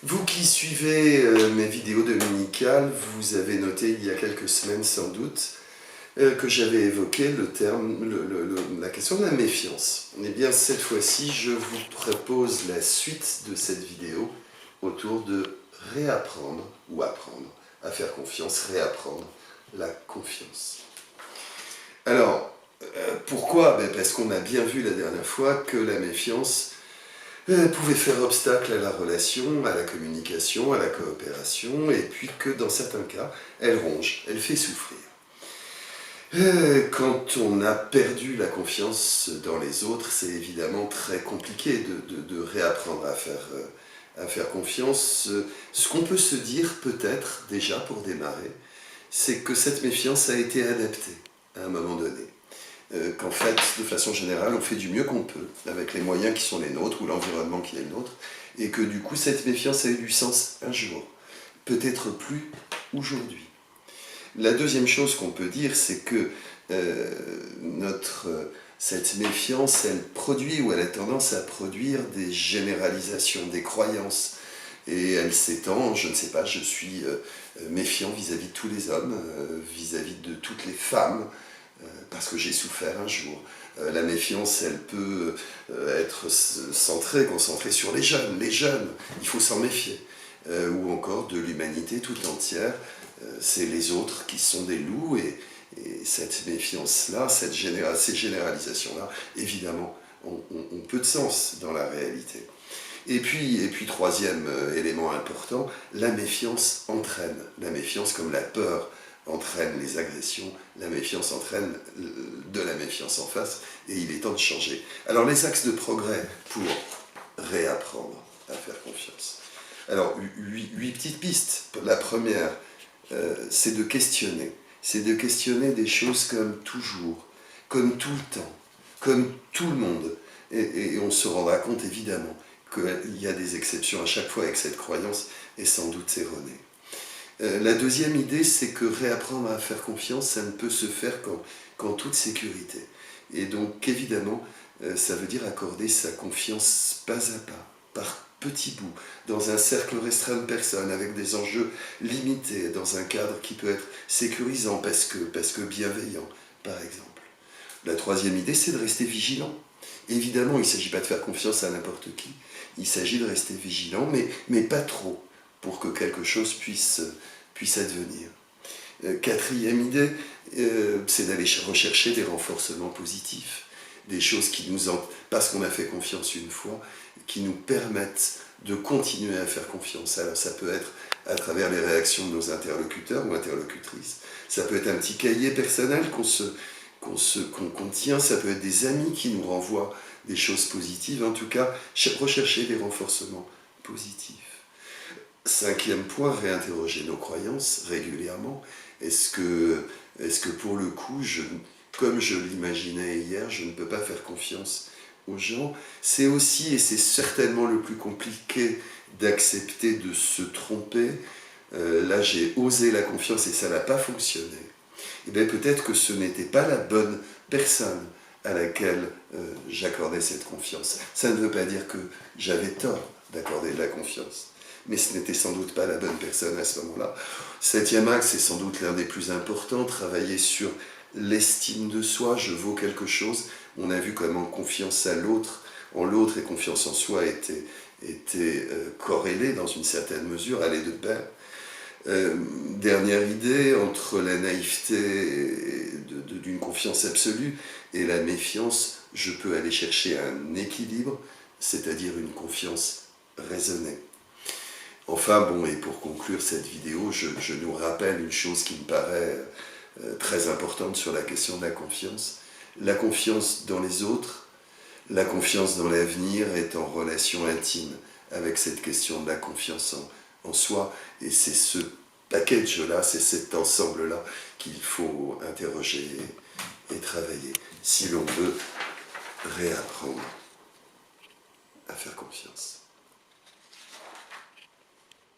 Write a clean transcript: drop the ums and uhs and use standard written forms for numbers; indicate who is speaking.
Speaker 1: Vous qui suivez mes vidéos dominicales, vous avez noté il y a quelques semaines sans doute que j'avais évoqué la question de la méfiance. Eh bien cette fois-ci, je vous propose la suite de cette vidéo autour de réapprendre ou apprendre à faire confiance, réapprendre la confiance. Alors, pourquoi? Parce qu'on a bien vu la dernière fois que la méfiance pouvait faire obstacle à la relation, à la communication, à la coopération, et puis que dans certains cas, elle ronge, elle fait souffrir. Quand on a perdu la confiance dans les autres, c'est évidemment très compliqué de réapprendre à faire confiance. Ce qu'on peut se dire peut-être déjà pour démarrer, c'est que cette méfiance a été adaptée à un moment donné. Qu'en fait, de façon générale, on fait du mieux qu'on peut, avec les moyens qui sont les nôtres, ou l'environnement qui est le nôtre, et que du coup, cette méfiance a eu du sens un jour, peut-être plus aujourd'hui. La deuxième chose qu'on peut dire, c'est que cette méfiance, elle produit, ou elle a tendance à produire des généralisations, des croyances, et elle s'étend, je ne sais pas, je suis méfiant vis-à-vis de tous les hommes, vis-à-vis de toutes les femmes, parce que j'ai souffert un jour. La méfiance, elle peut être concentrée sur les jeunes. Les jeunes, il faut s'en méfier. Ou encore de l'humanité tout entière. C'est les autres qui sont des loups, et cette méfiance-là, ces généralisations-là, évidemment, ont peu de sens dans la réalité. Et puis troisième élément important, la méfiance entraîne. La méfiance, comme la peur entraîne les agressions, la méfiance entraîne de la méfiance en face, et il est temps de changer. Alors les axes de progrès pour réapprendre à faire confiance. Alors, huit petites pistes. La première, c'est de questionner. C'est de questionner des choses comme toujours, comme tout le temps, comme tout le monde. Et on se rendra compte évidemment qu'il y a des exceptions à chaque fois, et que cette croyance est sans doute erronée. La deuxième idée, c'est que réapprendre à faire confiance, ça ne peut se faire qu'en toute sécurité. Et donc, évidemment, ça veut dire accorder sa confiance pas à pas, par petits bouts, dans un cercle restreint de personnes, avec des enjeux limités, dans un cadre qui peut être sécurisant, parce que bienveillant, par exemple. La troisième idée, c'est de rester vigilant. Évidemment, il ne s'agit pas de faire confiance à n'importe qui, il s'agit de rester vigilant, mais pas trop, pour que quelque chose puisse advenir. Quatrième idée, c'est d'aller rechercher des renforcements positifs, des choses qui parce qu'on a fait confiance une fois, qui nous permettent de continuer à faire confiance. Alors ça peut être à travers les réactions de nos interlocuteurs ou interlocutrices, ça peut être un petit cahier personnel qu'on tient, ça peut être des amis qui nous renvoient des choses positives, en tout cas, rechercher des renforcements positifs. Cinquième point, réinterroger nos croyances régulièrement. Est-ce que pour le coup, comme je l'imaginais hier, je ne peux pas faire confiance aux gens? C'est aussi, et c'est certainement le plus compliqué, d'accepter de se tromper. Là, j'ai osé la confiance et ça n'a pas fonctionné. Et bien peut-être que ce n'était pas la bonne personne à laquelle j'accordais cette confiance. Ça ne veut pas dire que j'avais tort d'accorder de la confiance, mais ce n'était sans doute pas la bonne personne à ce moment-là. Septième axe, c'est sans doute l'un des plus importants, travailler sur l'estime de soi, je vaux quelque chose. On a vu comment confiance en l'autre et confiance en soi étaient corrélées dans une certaine mesure, allaient de pair. Dernière idée, entre la naïveté d'une confiance absolue et la méfiance, je peux aller chercher un équilibre, c'est-à-dire une confiance raisonnée. Enfin, bon, et pour conclure cette vidéo, je nous rappelle une chose qui me paraît très importante sur la question de la confiance. La confiance dans les autres, la confiance dans l'avenir est en relation intime avec cette question de la confiance en soi. Et c'est ce package-là, c'est cet ensemble-là qu'il faut interroger et travailler si l'on veut réapprendre à faire confiance.